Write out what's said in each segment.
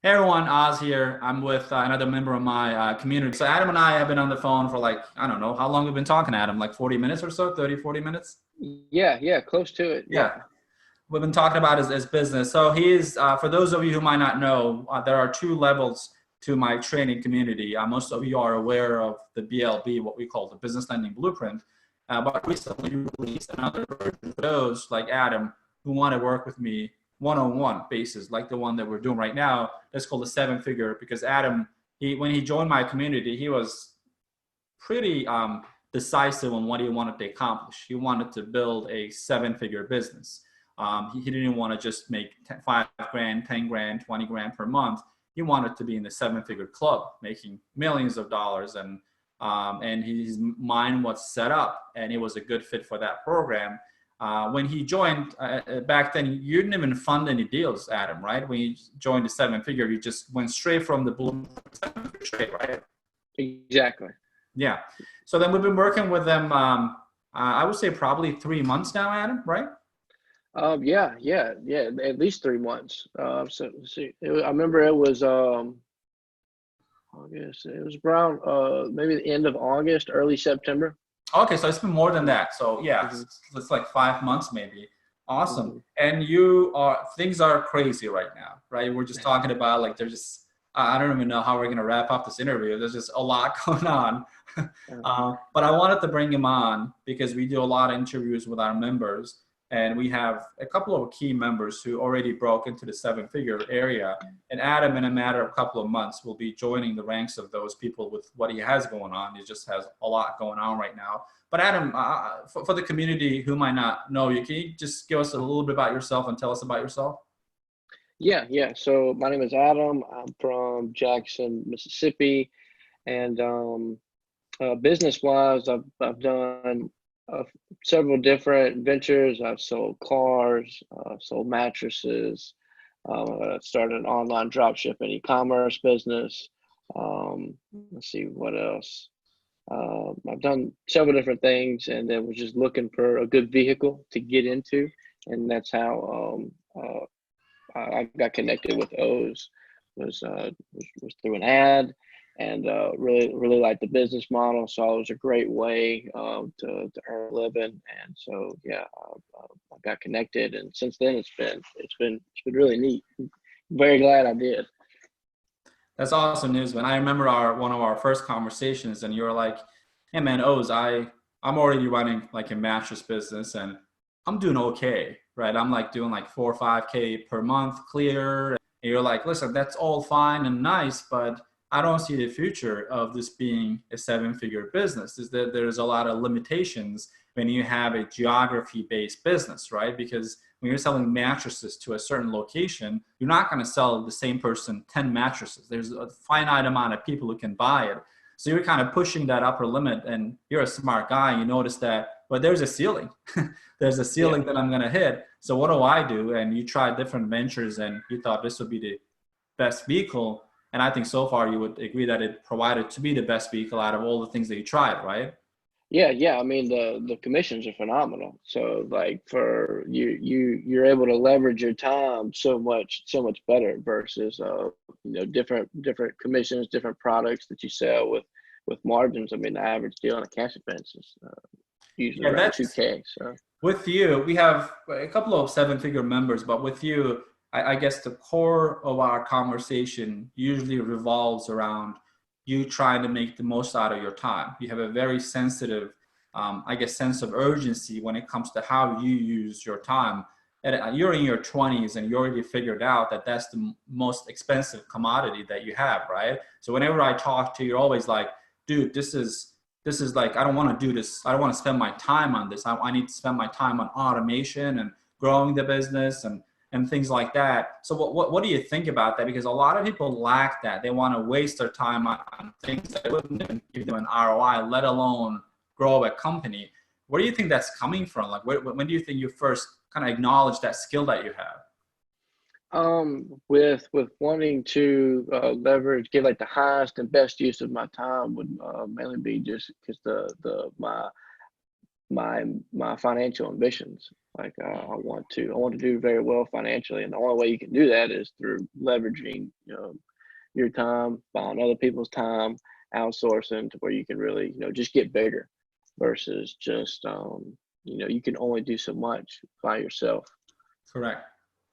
Hey everyone, Oz here. I'm with another member of my community. So Adam and I have been on the phone for like, I don't know, how long we've been talking, Adam? Like 40 minutes or so, 30, 40 minutes? Yeah, yeah, close to it. Yeah. Yeah. We've been talking about his business. So he's, for those of you who might not know, there are two levels to my training community. Most of you are aware of the BLB, what we call the Business Lending Blueprint. But recently we released another version for those like Adam who want to work with me one-on-one basis, like the one that we're doing right now. That's called the seven figure because Adam, when he joined my community, he was pretty decisive on what he wanted to accomplish. He wanted to build a seven-figure business. He didn't want to just make 5 grand, 10 grand, 20 grand per month. He wanted to be in the seven-figure club, making millions of dollars, and his mind was set up, and it was a good fit for that program. When he joined back then, you didn't even fund any deals, Adam, right? When you joined the seven figure, you just went straight from the blue straight, right? Exactly. Yeah. So then we've been working with them. I would say probably 3 months now, Adam, right? Yeah. At least 3 months. So see, I remember it was August. It was around maybe the end of August, early September. Okay, so it's been more than that. So yeah, hmm it's like 5 months maybe. Awesome. hmm And you are things are crazy right now, right? We're just talking about like there's just I don't even know how we're gonna wrap up this interview. There's just a lot going on. But I wanted to bring him on because we do a lot of interviews with our members, and we have a couple of key members who already broke into the seven-figure area. And Adam, in a matter of a couple of months, will be joining the ranks of those people with what he has going on. He just has a lot going on right now. But Adam, for the community who might not know you, can you just give us a little bit about yourself and tell us about yourself? Yeah. So my name is Adam. I'm from Jackson, Mississippi, and business-wise, I've done uh, several different ventures. I've sold cars, sold mattresses. Started an online drop shipping e-commerce business. Let's see what else. I've done several different things, and then was just looking for a good vehicle to get into, and that's how I got connected with Oz. Was through an ad, and really liked the business model. So it was a great way to earn a living, and so yeah, I got connected, and since then it's been really neat. Very glad I did. That's awesome news, man. I remember our one of our first conversations, and you were like, "Hey, man, Oz, I'm already running like a mattress business, and I'm doing okay, right? I'm like doing like 4 or 5K per month clear." And you're like, "Listen, that's all fine and nice, but I don't see the future of this being a seven-figure business. Is that there's a lot of limitations when you have a geography-based business, right? Because when you're selling mattresses to a certain location, you're not going to sell the same person 10 mattresses. There's a finite amount of people who can buy it. So you're kind of pushing that upper limit, and you're a smart guy. You notice that, but there's a ceiling. There's a Yeah. ceiling that I'm going to hit. So what do I do? And you tried different ventures, and you thought this would be the best vehicle. And I think so far you would agree that it provided to be the best vehicle out of all the things that you tried, right? Yeah. I mean, the commissions are phenomenal. So like for you're able to leverage your time so much better versus different commissions, different products that you sell with margins. I mean, the average deal on a cash advance is usually Yeah, around two that's k. So with you. We have a couple of seven-figure members, but with you, I guess the core of our conversation usually revolves around you trying to make the most out of your time. You have a very sensitive, I guess, sense of urgency when it comes to how you use your time. And you're in your 20s and you already figured out that that's the most expensive commodity that you have, right? So whenever I talk to you, you're always like, dude, this is like I don't want to do this. I don't want to spend my time on this. I need to spend my time on automation and growing the business and things like that. So what do you think about that? Because a lot of people lack that. They want to waste their time on things that wouldn't even give them an ROI, let alone grow a company. Where do you think that's coming from? Like when do you think you first kind of acknowledge that skill that you have? with wanting to leverage, get like the highest and best use of my time would mainly be just because the my my financial ambitions. Like I want to do very well financially, and the only way you can do that is through leveraging, your time, buying other people's time, outsourcing to where you can really, just get bigger versus just, you can only do so much by yourself. Correct.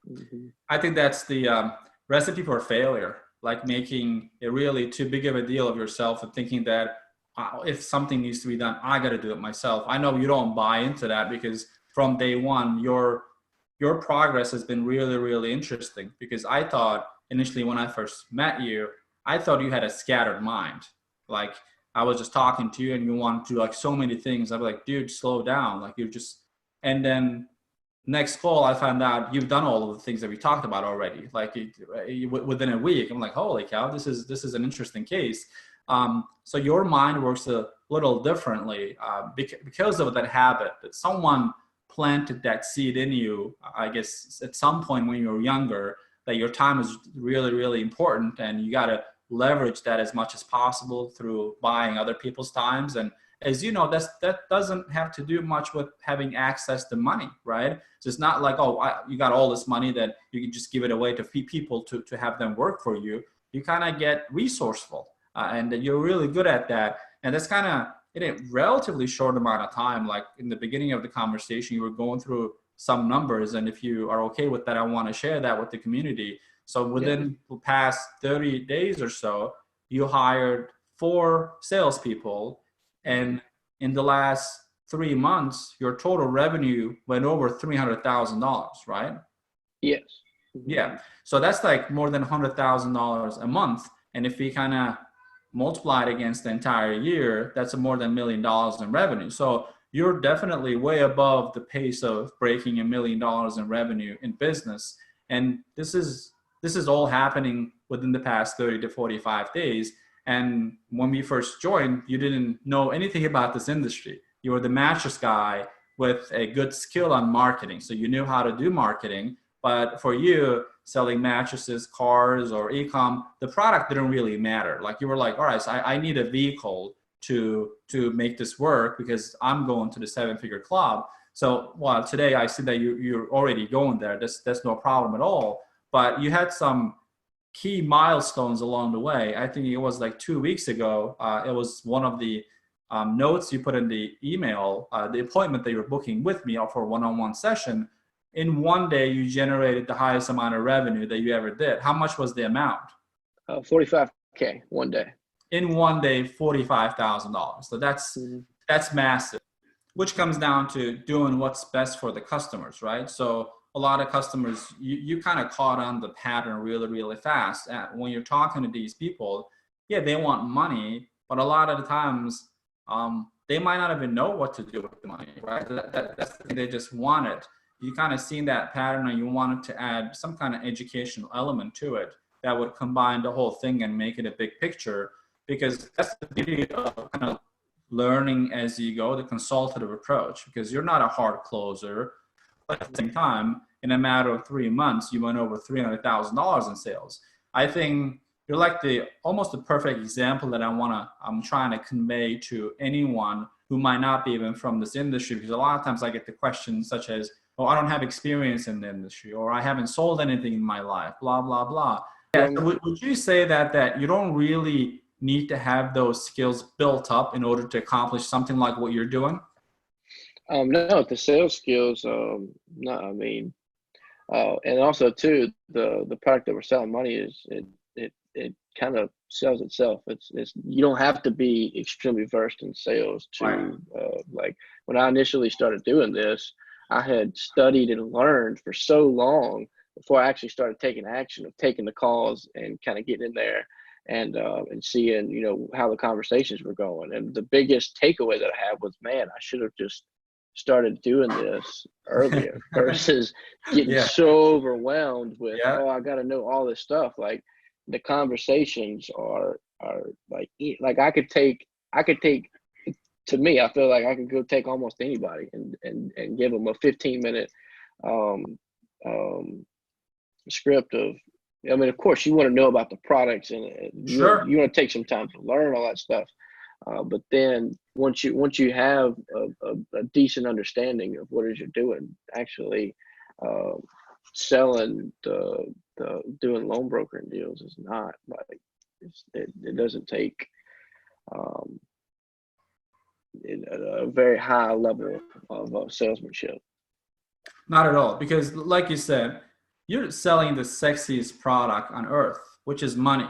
Hmm. I think that's the recipe for failure, like making it really too big of a deal of yourself and thinking that if something needs to be done, I got to do it myself. I know you don't buy into that because from day one, your progress has been really, really interesting because I thought initially when I first met you, I thought you had a scattered mind. Like I was just talking to you and you wanted to do like so many things. I'd be like, dude, slow down. Like you're just, and then next call, I found out you've done all of the things that we talked about already. Like within a week, I'm like, holy cow, this is an interesting case. So your mind works a little differently because of that habit that someone planted that seed in you. I guess at some point when you were younger, that your time is really, really important, and you got to leverage that as much as possible through buying other people's times. And as you know, that doesn't have to do much with having access to money, right? So it's not like, oh, you got all this money that you can just give it away to people to have them work for you. You kind of get resourceful, and you're really good at that. And that's kind of in a relatively short amount of time. Like in the beginning of the conversation, you were going through some numbers, and if you are okay with that, I want to share that with the community. So within the past 30 days or so, you hired 4 salespeople, and in the last 3 months, your total revenue went over $300,000, right? Yes. Yeah. So that's like more than $100,000 a month. And if we kind of multiply it against the entire year, that's more than $1 million in revenue. So you're definitely way above the pace of breaking $1 million in revenue in business. And this is all happening within the past 30 to 45 days. And when we first joined, you didn't know anything about this industry. You were the mattress guy with a good skill on marketing. So you knew how to do marketing. But for you, selling mattresses, cars, or e-com, the product didn't really matter. Like you were like, all right, so I need a vehicle to make this work because I'm going to the 7-figure club. So well, today I see that you're already going there. That's no problem at all. But you had some key milestones along the way. I think it was like 2 weeks ago. It was one of the notes you put in the email, the appointment that you were booking with me for a one-on-one session. In one day, you generated the highest amount of revenue that you ever did. How much was the amount? 45K one day. In one day, $45,000. So that's massive, which comes down to doing what's best for the customers, right? So a lot of customers, you kind of caught on the pattern really, really fast. And when you're talking to these people, yeah, they want money, but a lot of the times they might not even know what to do with the money, right? That's the thing, they just want it. You kind of seen that pattern and you wanted to add some kind of educational element to it that would combine the whole thing and make it a big picture, because that's the beauty of kind of learning as you go, the consultative approach, because you're not a hard closer. But at the same time, in a matter of 3 months, you went over $300,000 in sales. I think you're like almost the perfect example that I'm trying to convey to anyone who might not be even from this industry, because a lot of times I get the questions such as, oh, I don't have experience in the industry, or I haven't sold anything in my life, blah, blah, blah. Yeah, so would you say that you don't really need to have those skills built up in order to accomplish something like what you're doing? No, the sales skills, no, I mean, and also too, the product that we're selling, money, it kind of sells itself. It's you don't have to be extremely versed in sales to Right. like when I initially started doing this, I had studied and learned for so long before I actually started taking action of taking the calls and kind of getting in there and seeing, how the conversations were going. And the biggest takeaway that I had was, man, I should have just started doing this earlier versus getting Yeah. so overwhelmed with, Yeah. oh, I got to know all this stuff. Like the conversations are like I could take to me, I feel like I could go take almost anybody and give them a 15-minute um, um, script of, I mean, of course, you want to know about the products and Sure. you want to take some time to learn all that stuff. But then once you have a decent understanding of what it is you're doing, actually uh, selling the doing loan brokering deals is not like it doesn't take um, a very high level of salesmanship. Not at all, because like you said, you're selling the sexiest product on earth, which is money,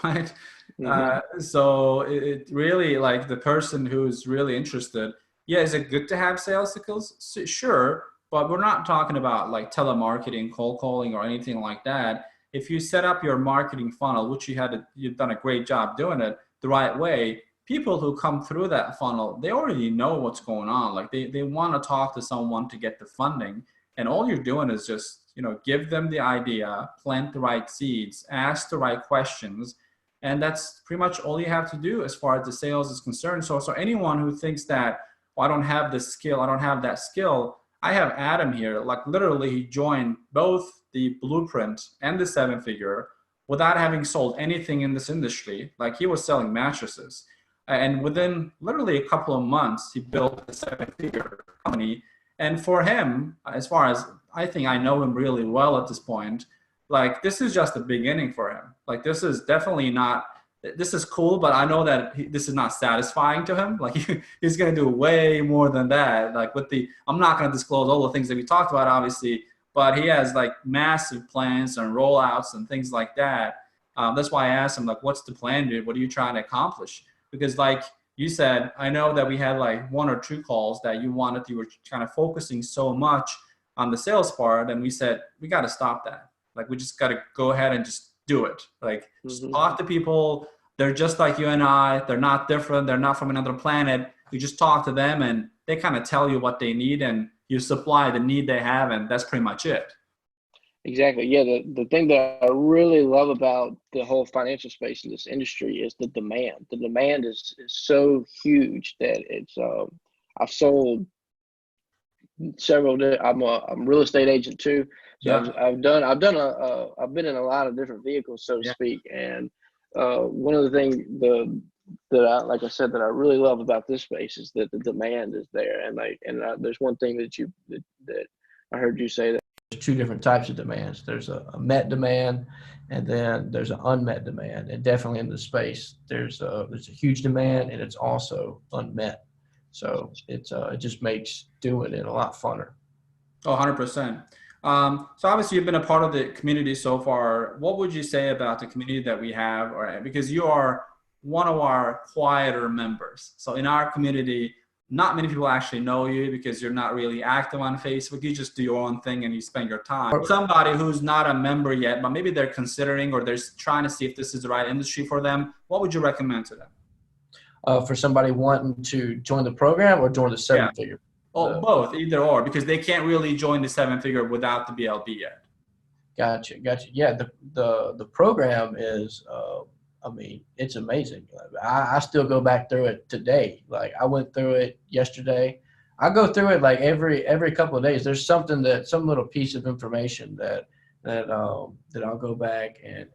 right? Hmm. So it really, like, the person who's really interested, yeah, is it good to have sales skills? Sure, but we're not talking about like telemarketing, cold calling, or anything like that. If you set up your marketing funnel, which you've done a great job doing it the right way, people who come through that funnel, they already know what's going on. Like they want to talk to someone to get the funding, and all you're doing is just, give them the idea, plant the right seeds, ask the right questions, and that's pretty much all you have to do as far as the sales is concerned. So anyone who thinks that, I don't have this skill, I don't have that skill, I have Adam here. Like, literally, he joined both the Blueprint and the Seven Figure without having sold anything in this industry. Like, he was selling mattresses, and within literally a couple of months, he built a seven-figure company. And for him, as far as I think, I know him really well at this point, like, this is just the beginning for him. Like, this is definitely not, this is cool, but I know that this is not satisfying to him. Like, he's going to do way more than that. Like, I'm not going to disclose all the things that we talked about, obviously, but he has like massive plans and rollouts and things like that. That's why I asked him, like, what's the plan, dude? What are you trying to accomplish? Because, like you said, I know that we had like one or two calls that you were kind of focusing so much on the sales part, and we said we got to stop that. Like, we just got to go ahead and just do it. Like, just Hmm. talk to people. They're just like you and I. They're not different. They're not from another planet. You just talk to them, and they kind of tell you what they need, and you supply the need they have, and that's pretty much it. Exactly. Yeah. The thing that I really love about the whole financial space in this industry is the demand. The demand is so huge that I've sold several. I'm a real estate agent too, so Yeah, I've been in a lot of different vehicles, so to yeah. speak. And one of the things that I, like I said, that I really love about this space is that the demand is there. And there's one thing that I heard you say, that there's two different types of demands. There's a met demand, and then there's an unmet demand. And definitely in the space, there's a huge demand, and it's also unmet. So it just makes doing it a lot funner. Oh, 100%. So obviously you've been a part of the community so far. What would you say about the community that we have? Or because you are one of our quieter members. So in our community, not many people actually know you because you're not really active on Facebook. You just do your own thing and you spend your time. Somebody who's not a member yet, but maybe they're considering or they're trying to see if this is the right industry for them, what would you recommend to them? For somebody wanting to join the program or join the Yeah. seven figure. Oh, both, either or, because they can't really join the seven figure without the BLB yet. Gotcha. Yeah, the program is, I mean, it's amazing. I still go back through it today. Like, I went through it yesterday. I go through it like every couple of days. There's some little piece of information that I'll go back and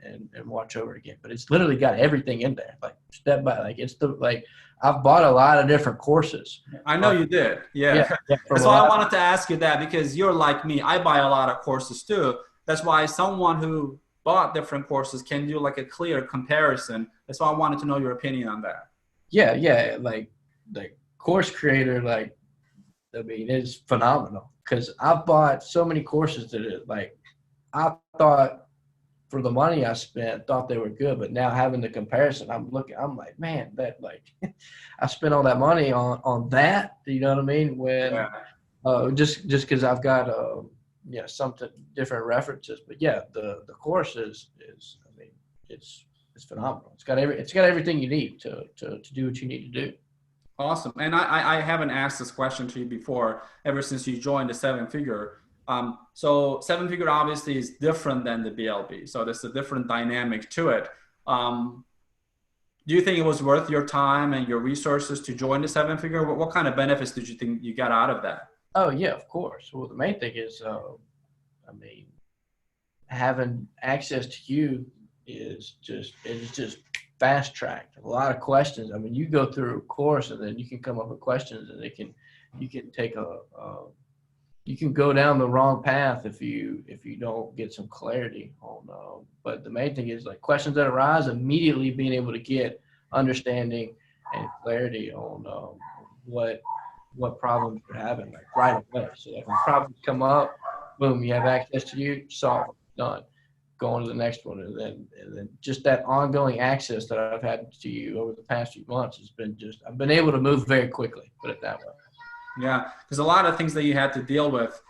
watch over again. But it's literally got everything in there, like step by, like I've bought a lot of different courses. I know you did. Yeah, Yeah. yeah, from That's a why I lot. wanted to ask you that, because you're like me. I buy a lot of courses too. That's why someone who bought different courses can do like a clear comparison. That's why I wanted to know your opinion on that. Yeah, yeah, like course creator, like, I mean, it's phenomenal because I've bought so many courses that I thought, for the money I spent, thought they were good, but now having the comparison, I'm like, man, that, like, I spent all that money on that. You know what I mean? When Yeah. just because I've got yeah, something different references, but yeah, the course is, I mean, it's phenomenal. It's got everything you need to do what you need to do. Awesome. And I haven't asked this question to you before, ever since you joined the seven figure. So seven figure obviously is different than the BLB. So there's a different dynamic to it. Um, do you think it was worth your time and your resources to join the seven figure? What kind of benefits did you think you got out of that? Oh yeah, of course. Well, the main thing is, I mean, having access to you is just fast tracked. A lot of questions. I mean, you go through a course and then you can come up with questions, and you can take you can go down the wrong path if you don't get some clarity on. But the main thing is, like, questions that arise, immediately being able to get understanding and clarity on what problems you're having, like, right away. So like when problems come up, boom, you have access to you, solve it, done. Go on to the next one, and then just that ongoing access that I've had to you over the past few months has been just, I've been able to move very quickly, put it that way. Yeah, because a lot of things that you had to deal with,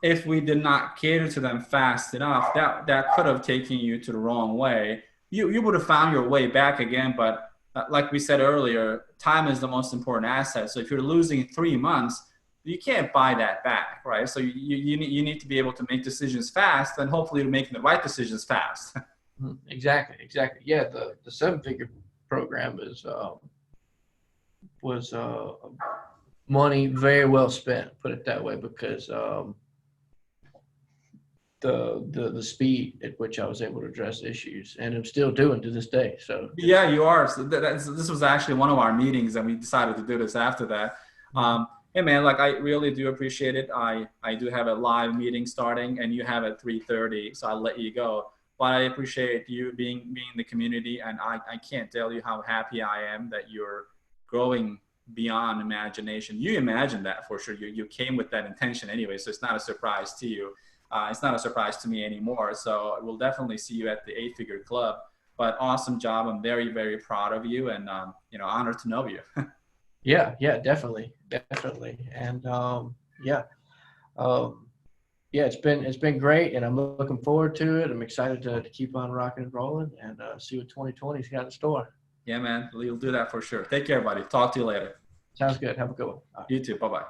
if we did not cater to them fast enough, that could have taken you to the wrong way. You would have found your way back again, but like we said earlier, time is the most important asset. So if you're losing 3 months, you can't buy that back, right? So you need to be able to make decisions fast, and hopefully you're making the right decisions fast. Exactly. Yeah, the 7-figure program was money very well spent, put it that way, because the speed at which I was able to address issues, and I'm still doing to this day. So yeah, you are. So this was actually one of our meetings, and we decided to do this after that. Hey man, like, I really do appreciate it. I do have a live meeting starting, and you have at 3:30, so I'll let you go. But I appreciate you being in the community, and I can't tell you how happy I am that you're growing beyond imagination. You imagined that for sure. You came with that intention anyway, so it's not a surprise to you. It's not a surprise to me anymore. So we'll definitely see you at the 8-figure club. But awesome job. I'm very, very proud of you, and honored to know you. yeah, definitely. And it's been great, and I'm looking forward to it. I'm excited to keep on rocking and rolling, and see what 2020's got in store. Yeah, man, we'll do that for sure. Take care, buddy. Talk to you later. Sounds good. Have a good one. You too. Bye-bye.